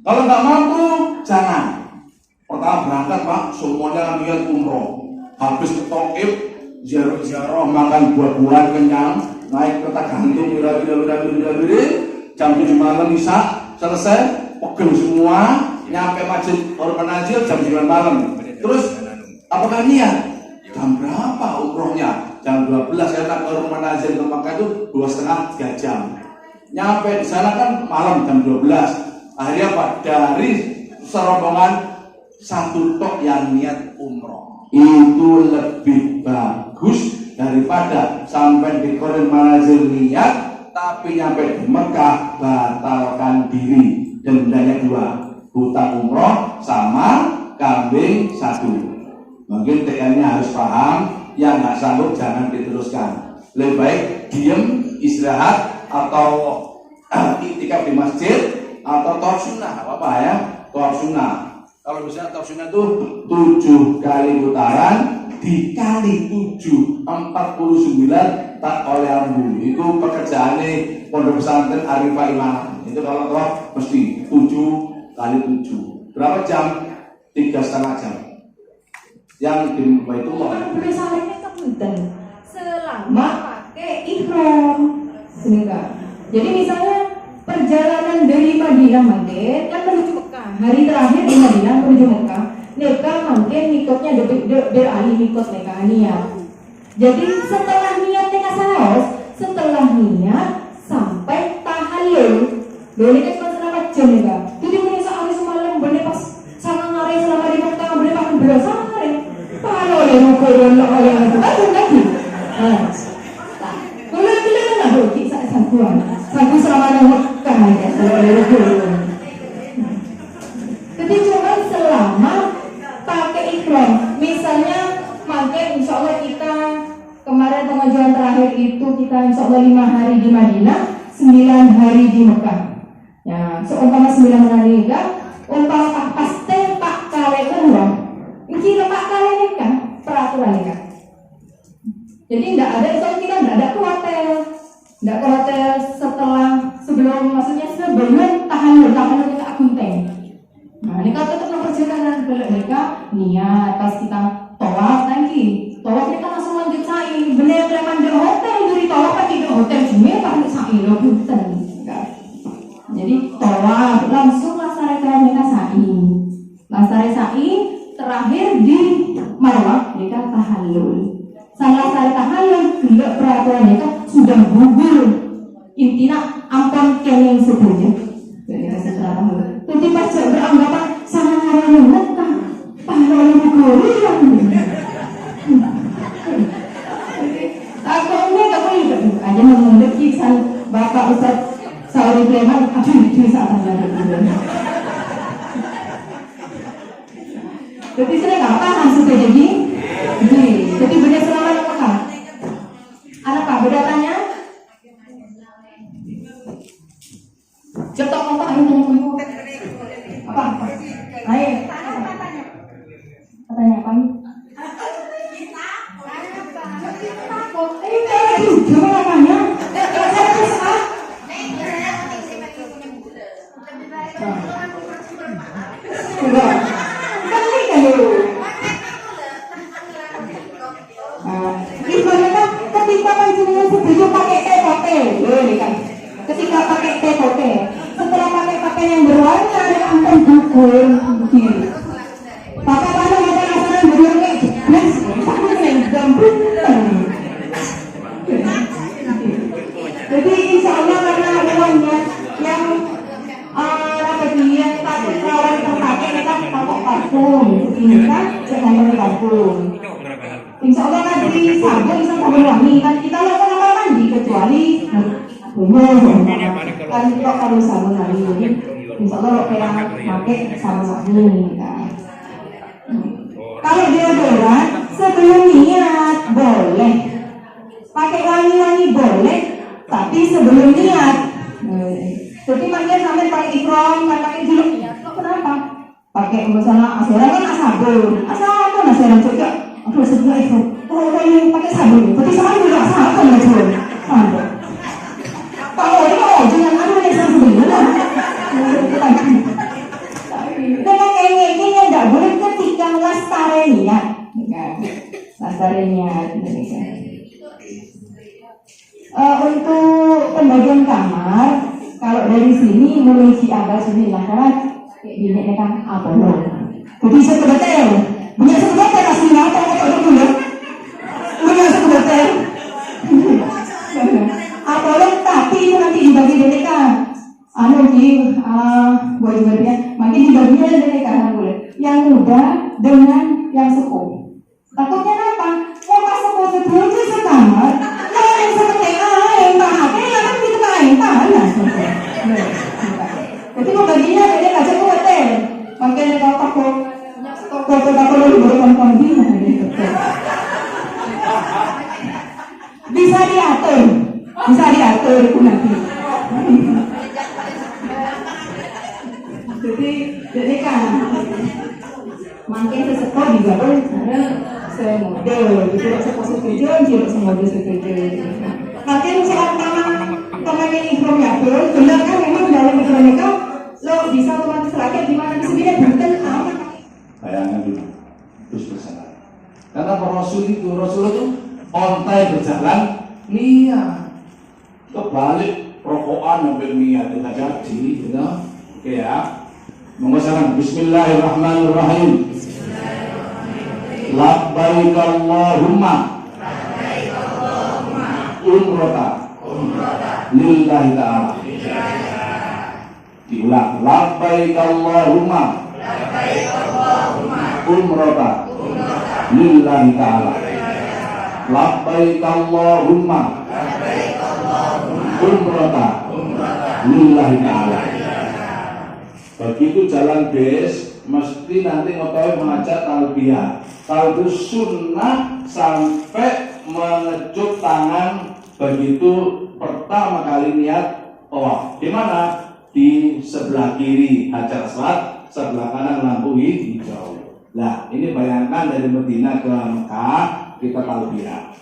Kalau nggak mampu, jangan. Pertama berangkat Pak, semuanya niat umroh. Habis ke Taif, ziarah makan buah-buahan kenyang, naik kereta gantung wira-wira jam 7 malam Isya selesai, pegel semua, nyampe Masjid Manazil jam 9 malam. Terus apakah niat? Jam berapa umrohnya? Jam 12, karena ke Manazil ke Makkah itu 2,5-3 jam. Nyampe di sana kan malam jam 12. Akhirnya apa? Dari serombongan satu tok yang niat umroh. Itu lebih bagus daripada sampai di Korin Manazil niat tapi nyampe di Mekah batalkan diri. Dendanya 2, hutang umroh sama kambing 1. Mungkin TN-nya harus paham, yang nggak sanggup jangan diteruskan. Lebih baik diem, istirahat, atau iktikaf di masjid, atau tawaf sunnah, apa ya? Tawaf sunnah. Kalau misalnya tawaf sunnah itu 7 kali putaran dikali 7, 49 tak oleh ambu. Itu pekerjaannya pondok pesantren Arifah Iman. Itu kalau tawaf mesti 7 kali 7. Berapa jam? 3,5 jam. Yang di Baitullah. Boleh salahnya kepunten selama pakai ihram. Sehingga. Jadi misalnya perjalanan dari Madinah mungkin kan menuju Mekah. Hari terakhir di Madinah menuju Mekah. Mereka mungkin nikotnya beralih nikot mereka niat. Jadi setelah niat mereka saus, setelah niat sampai tahallul. Boleh kan selama jam mereka. Jadi mulai sehari semalam boleh pas sama ngare selama di Mekah boleh makan beras hari. Kalau yang mau yang itu kan lagi. Boleh pilih mana boleh satuan. Satu selama di Mekah aja kalau boleh. Jadi cuma selama pakai ikram. Misalnya makin insya Allah kita kemarin pengajuan terakhir itu kita insya Allah 5 hari di Madinah, 9 hari di Mekah. Ya, seumpama 9 hari nikah, umpama tak pasti pak kawin uang. Ini pak kawin nikah, peraturan nikah. Jadi tidak ada itu kita tidak ada ke hotel, maksudnya sebelum tahallul kita akunteng. Nah, nikah tetap perjalanan kalau nikah niat pas kita tawaf lagi. Tawaf kita langsung lanjut sa'i. Bener preman di hotel dari tawaf lagi di hotel cuma pakai sa'i lo punten. Jadi tawaf langsung lasare nikah sa'i. Lasare sa'i terakhir di Marwah nikah tahallul. Salah sare tahallul tidak peraturan nikah sudah gugur. Intinya ampun kene setuju. Jadi setelah tahallul. Jadi pas beranggapan sama orang Mekah, pahlawan Korea. Aku ini tak boleh berbuka aja mengundur kisah Bapak Ustaz Sauri Preman. Aduh itu saat anda. Jadi saya nggak paham sudah jadi. Jadi benar selama di Mekah. Anak Pak beda tanya. Cetok apa ayo tanya apa? Ayo. Tanya apa? Gimana tanya? Ketika panjenengan setuju pakai tepote, ketika pakai tepote, setelah pakai yang berwarna ada ampun gugur. Papa mana ada rasakan berwarna jelas, sama yang gambut. Jadi insya Allah karena uangnya yang yang tak kawan terpakai kita pakai parfum, ini kan jangan parfum. Insya Allah nanti sabun bisa sabun wangi kan kita lakukan apa mandi kecuali kan kita kalau sabun wangi jadi insya Allah kayak pakai sabun wangi kan. Kalau deodoran sebelum niat boleh pakai wangi-wangi boleh tapi sebelum niat. Jadi makanya sampai pakai ikram, pakai juluk niat. Kenapa? Pakai misalnya asaran kan sabun asaran juga. Aku sebelah itu, yang pakai sabun, tapi sabun juga sabun ya sabun. Kalau jangan ada yang sabun lah. Dengan ini tidak boleh ketika lastare niat, lastare niat. Untuk pembagian kamar, kalau dari sini mulai si abah sini lah karena ini kan Apollo. Jadi sekebetel, punya sekebetel asli apa atau dulu? Punya sekebetel. Apollo tapi itu nanti dibagi DTK. Buat juga dia, makin dibaginya DTK kan boleh. Yang muda dengan yang sepuh. Takutnya apa? Pas sepuh setuju sekamar, yang seperti yang tahan, yang kita tahan. Jadi mau baginya dia nggak cukup hotel, makanya kalau toko lebih berkembang bisa diatur itu nanti. Jadi kan, makin sesepuh juga boleh semodel, itu setuju, tidak semodel setuju. Makin soal taman ini ikhramnya pun, benar kan memang dalam ikhram itu lo bisa otomatis lagi di mana sendiri bukan aman. Bayangkan dulu, terus berjalan. Karena Rasul itu ontai berjalan, niat kebalik rokokan sampai niat itu jadi, gitu. Oke ya. Monggo salam. Bismillahirrahmanirrahim. Labbaik Allahumma umrata lillahi ta'ala. Diulang. Labbaik Allahumma umrata lillahi ta'ala. Labbaik Allahumma umrata lillahi ta'ala. Begitu jalan bis, mesti nanti ngotoy mengajak talbiyah. Talbiyah sunnah sampai mengecup tangan begitu pertama kali niat tawaf. Di mana? Di sebelah kiri Hajar Aswad, sebelah kanan lampu hijau. Nah, ini bayangkan dari Medina ke Mekah kita talbiyah.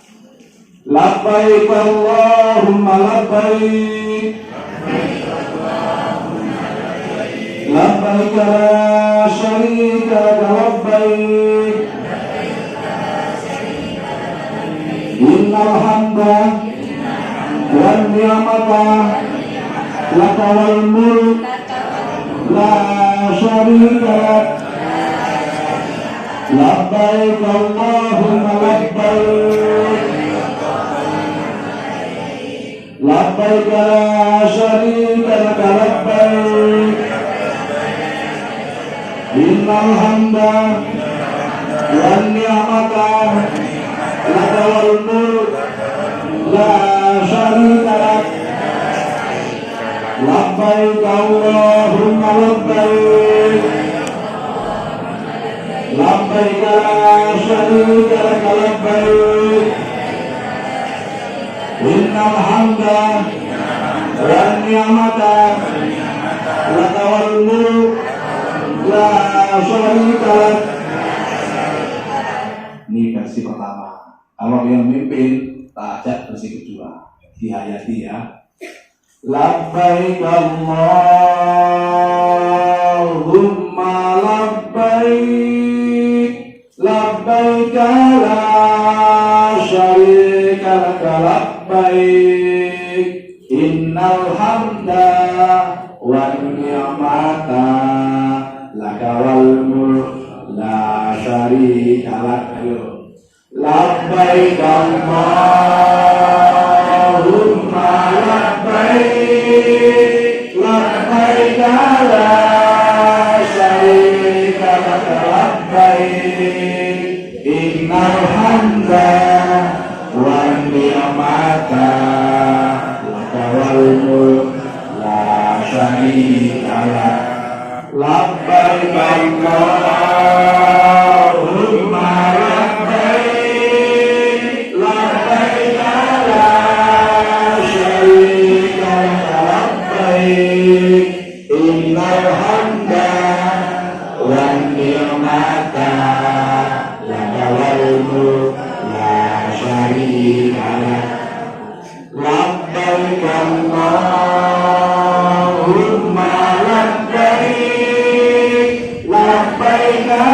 Labbaik Allahumma labbaik. Labbaik la syarika laka labbaik. Innal hamda wan ni'mata laka wal mulk la syarika lak. Labbaik Allahumma labbaik. Labbaik la syarika laka labbaik. Innal hamda wan ni'mata laka wal mulk la syarika lak. Labbaik Allahumma labbaik. Labbaik la syarika laka labbaik. Innal hamda wan ni'mata laka wal mulk la syarika lak. Ini versi pertama. Kalau yang mimpin, tak ajak versi kedua. Dihayati ya. Labbaik Allahumma labbaik. Labbaik la syarika laka labbaik. Innal hamda wan ni'mata laka wal mulk la syarika lak. Labbaik Allahumma labbaik. Labbaik la syarika laka labbaik. Innal hamda wan ni'mata laka wal mulk la syarika lak. Labbaik Allahumma labbaik. Labbaik la syarika laka labbaik. Innal hamda wan ni'mata laka wal mulk la syarika lak. Labbaik Allahumma labbaik. Labbaik la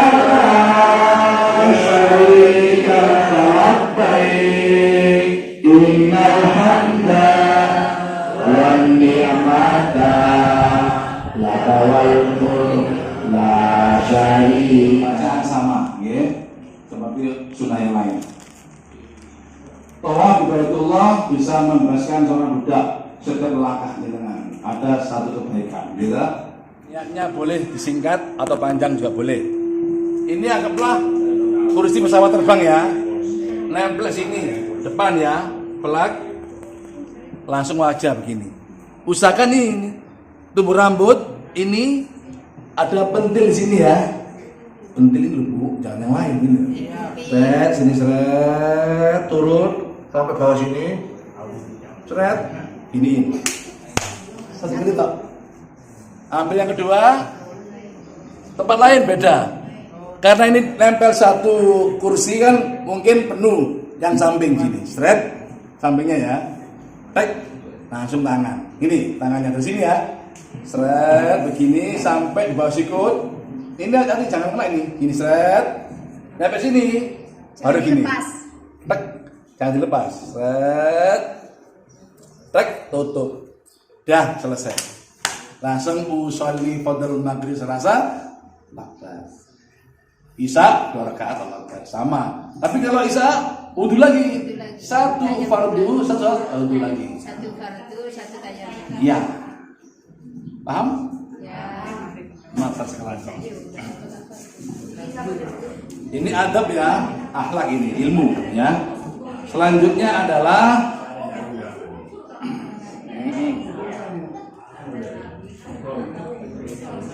syarika laka labbaik. Innal hamda wal mulk la syarika. Bacaan sama, ya. Seperti sunnah yang lain. Tawaf di Baitullah bisa membebaskan seorang budak setiap langkah dengan ada satu kebaikan, gitu. Niatnya boleh disingkat atau panjang juga boleh. Ini anggaplah kursi pesawat terbang ya, nempel sini depan ya, pelak langsung wajah begini. Usahakan nih tumbuh rambut ini ada pentil di sini ya. Pentil ini Bu, jangan yang lain gini. Seret sini seret turun sampai bawah sini. Seret ini. Satu kali tak. Ambil yang kedua. Tempat lain beda. Karena ini nempel satu kursi kan mungkin penuh yang samping sini. Seret sampingnya ya. Tek langsung tangan. Ini tangannya dari sini ya. Seret begini sampai di bawah sikut. Ini tadi jangan kena ini. Ini seret. Sampai sini. Baru gini. Tek. Jangan dilepas. Seret. Tek tutup. Dah selesai. Langsung usolli fadl maghrib Selasa 14. Isya 2 rakaat Allah sama. Tapi kalau Isya wudu lagi. Satu fardu, satu wudu lagi. Satu fardu, satu tayammum. Iya. Paham? Ya. Mata sekalian. Ini adab ya, akhlak ini, ilmu ya. Selanjutnya adalah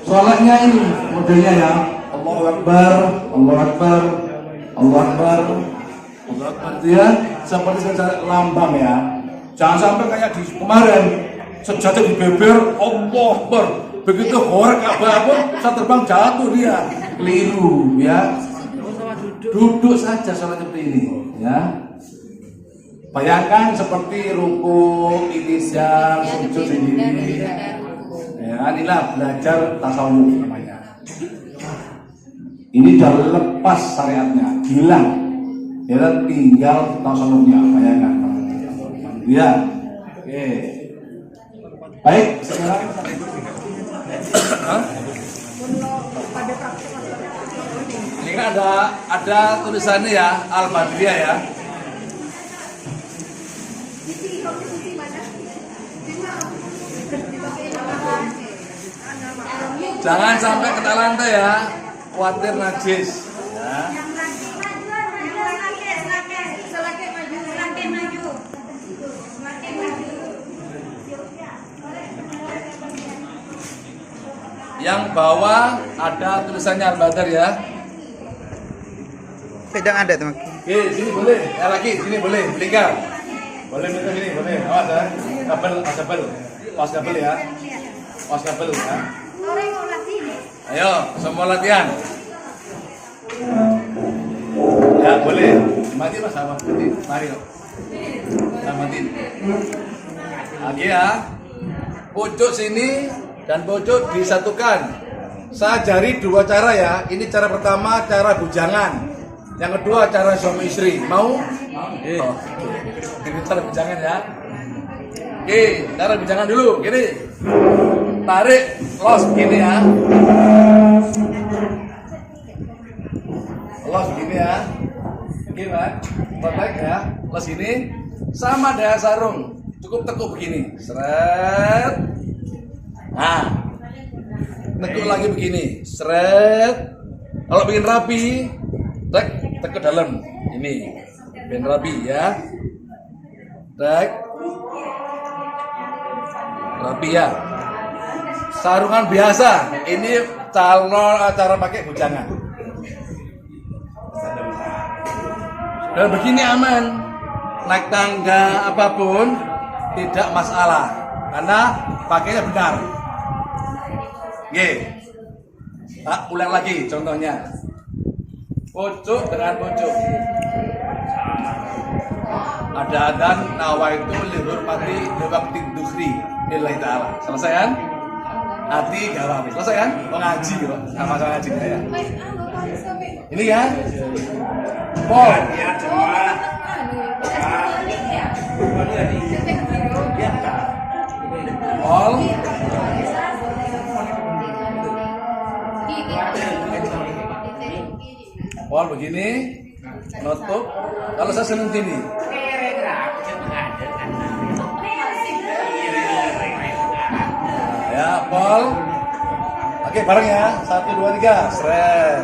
sholatnya ini modelnya ya. Allahu Akbar, Allahu Akbar, Allahu Akbar, Allahu Akbar ya. Seperti saya lambang ya. Jangan sampai kayak di kemarin sejadah di beber, Allahu Akbar. Begitu horek apa saya terbang jatuh dia. Keliru ya. Duduk saja sholat seperti ini ya. Bayangkan seperti ruku, itisar, sujud sendiri. Ya, inilah belajar tasawuf namanya. Ini sudah lepas syariatnya, hilang. Ya, tinggal tasawufnya, bayangkan. Ya. Oke. Baik, sekarang ini kan ada tulisannya ya, Al-Badriyah ya. Jangan sampai kena lantai ya, khawatir najis. Ya. Yang bawah ada tulisannya Al-Badr ya. Pedang ada teman. Oke, sini boleh. Ya lagi, sini boleh. Belikan. Boleh minta sini, boleh. Awas ya. Kabel, kabel. Pas kabel ya. Pas kabel ya. Ayo, semua latihan. Ya, boleh. Mati Mas sama. Mari kok. Mati. Lagi ya. Pojok sini dan pojok disatukan. Saya jari 2 cara ya. Ini cara pertama, cara bujangan. Yang kedua, cara suami istri. Mau? Oh, ini cara bujangan ya. Oke, cara bujangan dulu. Gini. Tarik, los gini ya. Los gini ya. Oke, Pak. Tarik ya. Los ini sama dengan sarung. Cukup tekuk begini. Seret. Nah, tekuk lagi begini. Seret. Kalau bikin rapi, tek ke dalam. Ini. Bikin rapi ya. Tek. Rapi ya. Sarungan biasa. Ini cara pakai bujangan. Dan begini aman. Naik tangga apapun tidak masalah karena pakainya benar. Oke. Ulang lagi contohnya. Pojok dengan pojok. Ada adzan nawaitu lihurmati liwaqti dukhri lillahi ta'ala. Selesai kan? Hati gawang. Selesai kan? Mengaji kok. Sama-sama ngaji ya. Ini ya. Pol. Pol. Pol begini, nutup. Kalau saya seneng gini. Ya, Pol. Oke, bareng ya. 1, 2, 3. Seret.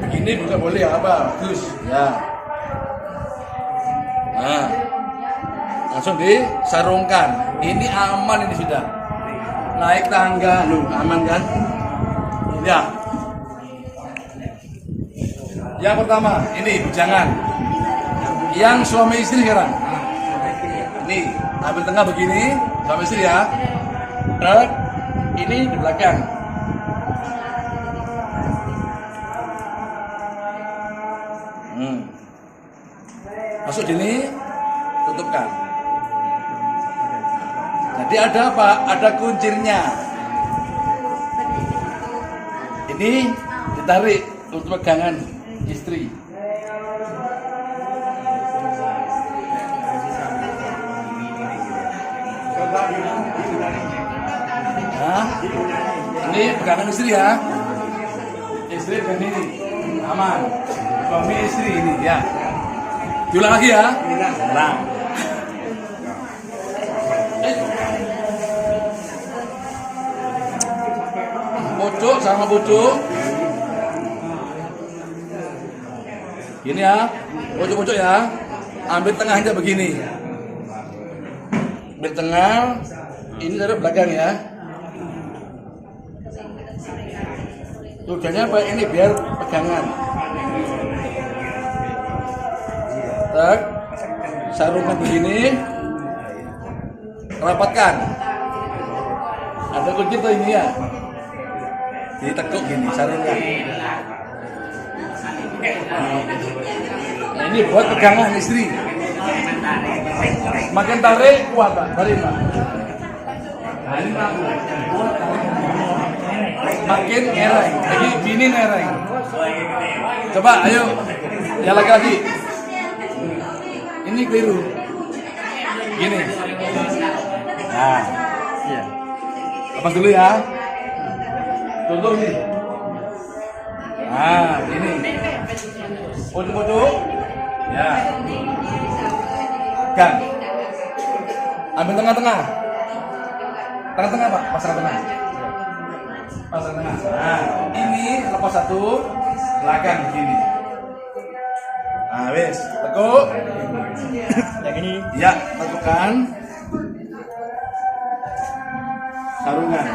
Begini juga boleh ya, bagus. Ya. Nah, langsung disarungkan. Ini aman ini sudah. Naik tangga, lu aman kan? Ya. Yang pertama, ini bujangan. Yang suami istri sekarang. Nih, ambil tengah begini, suami istri ya. Terus, ini di belakang. Masuk sini, tutupkan. Jadi ada apa? Ada kuncinya. Ini ditarik untuk pegangan istri. Nah, ini pegangan istri ya. Istri dan ini aman. Suami istri ini ya. Diulang lagi ya. Ulang. Pojok sama pojok. Gini ya. Pojok-pojok ya. Ambil tengahnya begini. Ambil tengah. Ini dari belakang ya. Tujuannya apa? Ini biar pegangan. Tak, sarungkan begini, rapatkan. Ada kunci tuh ini ya. Ditekuk gini, sarungkan. Nah, ini buat pegangan istri. Makin tarik kuat Pak, tarik Pak. Nah, ini Pak. Makin ngereng, lagi gini ngereng. Coba, ayo, ya lagi-lagi. Ini keliru. Gini. Nah. Iya. Lepas dulu ya. Tutup nih. Nah, ini. Pojok-pojok. Ya. Kan. Ambil tengah-tengah. Tengah-tengah, Pak. Pasang tengah. Pasang tengah. Nah, ini lepas satu, belakang begini. Nah, wes, tekuk. Yang ini. Ya, tekukkan. Sarungan.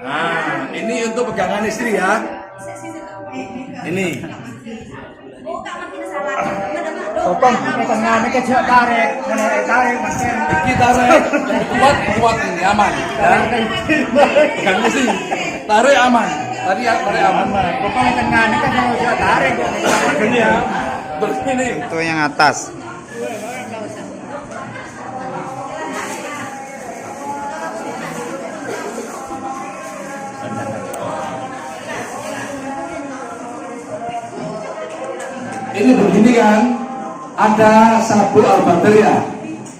Nah, ini untuk pegangan istri ya. Ini. Potong ke tengah, ini kecil tarik, tarik, makin. Iki tarik, kuat ini aman. Ya. Pegangan istri, tarik aman. Tadi ya, tarik aman. Potong ke tengah, ini kecil tarik. Begini ya. Terus ini. Itu yang atas. Ini begini kan, ada sabuk al-bater ya,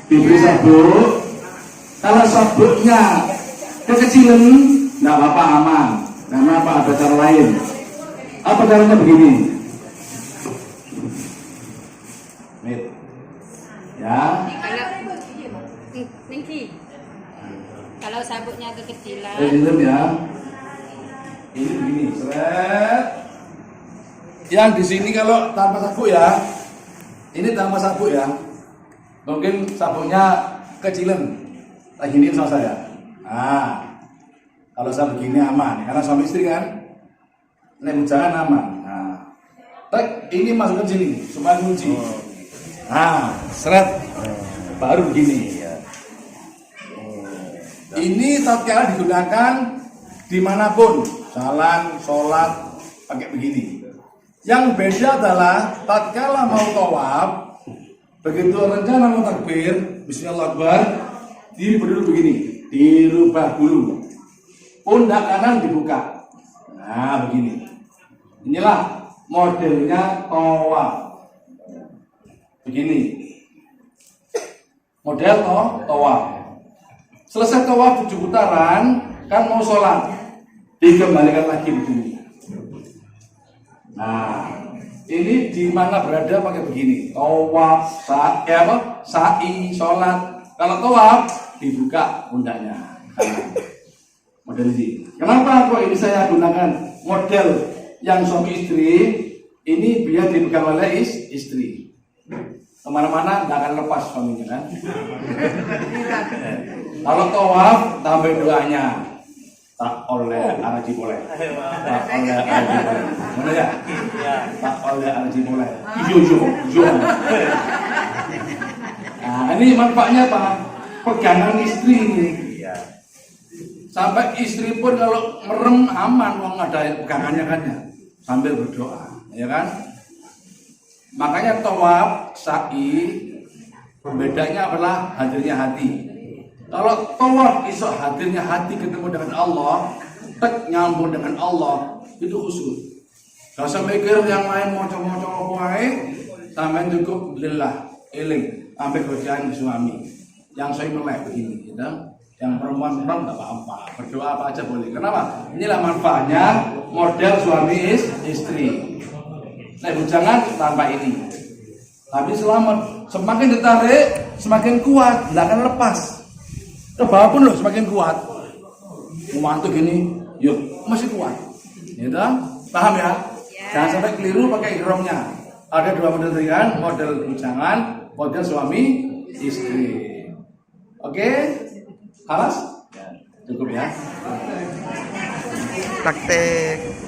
diberi sabuk. Kalau sabuknya kekecilan, nggak apa-apa aman. Karena apa? Ada cara lain. Apa caranya begini? Nih, ya. Kalau sabuknya kekecilan. Kekecilan ya. Ini begini, seret. Yang di sini kalau tanpa sabuk ya, ini tanpa sabuk ya. Mungkin sabuknya kecilan, lagi ini sama saya. Nah, kalau saya begini aman, karena suami istri kan, ini jangan aman. Nah, tek ini masukkan sini supaya kunci. Nah, seret, baru begini. Ini tatkala digunakan dimanapun, jalan, sholat, pakai begini. Yang beda adalah tatkala mau tawaf, begitu rencana mau takbir, Bismillahirrahmanirrahim, diberi begini, dirubah dulu, pundak kanan dibuka. Nah begini, inilah modelnya tawaf. Begini, model tawaf. Selesai tawaf 7 putaran, kan mau sholat, dikembalikan lagi begini. Nah, ini di mana berada pakai begini. Tawaf, sa'i, sholat. Kalau tawaf dibuka pundaknya. Model ini. Kenapa kok ini saya gunakan model yang suami istri? Ini biar dipegang oleh istri. Kemana-mana nggak akan lepas suaminya kan. Kalau tawaf tambah doanya. Tak oleh araji boleh. Tak oleh araji boleh. Mana ya? Tak oleh araji boleh. Yo. Nah, ini manfaatnya apa? Pegangan istri ini. Sampai istri pun kalau merem aman, wong ada pegangannya kan ya. Sambil berdoa, ya kan? Makanya tawaf, sa'i, bedanya adalah hadirnya hati. Kalau tawaf iso hadirnya hati ketemu dengan Allah, tek nyambung dengan Allah, itu khusyuk. Gak usah mikir yang lain moco-moco apa wae, sampean cukup lillah, eling, sampai godaan suami. Yang saya melek begini, gitu. Yang perempuan tak apa-apa, berdoa apa aja boleh. Kenapa? Inilah manfaatnya model suami istri. Nah, jangan tanpa ini. Tapi selamat, semakin ditarik, semakin kuat, tidak akan lepas. Ke bawah pun loh semakin kuat. Membantu gini, yuk masih kuat. Gitu? Paham ya? Jangan sampai keliru pakai ihramnya. Ada dua model ringan, model bujangan, model suami istri. Oke? Halas? Cukup ya. Praktek.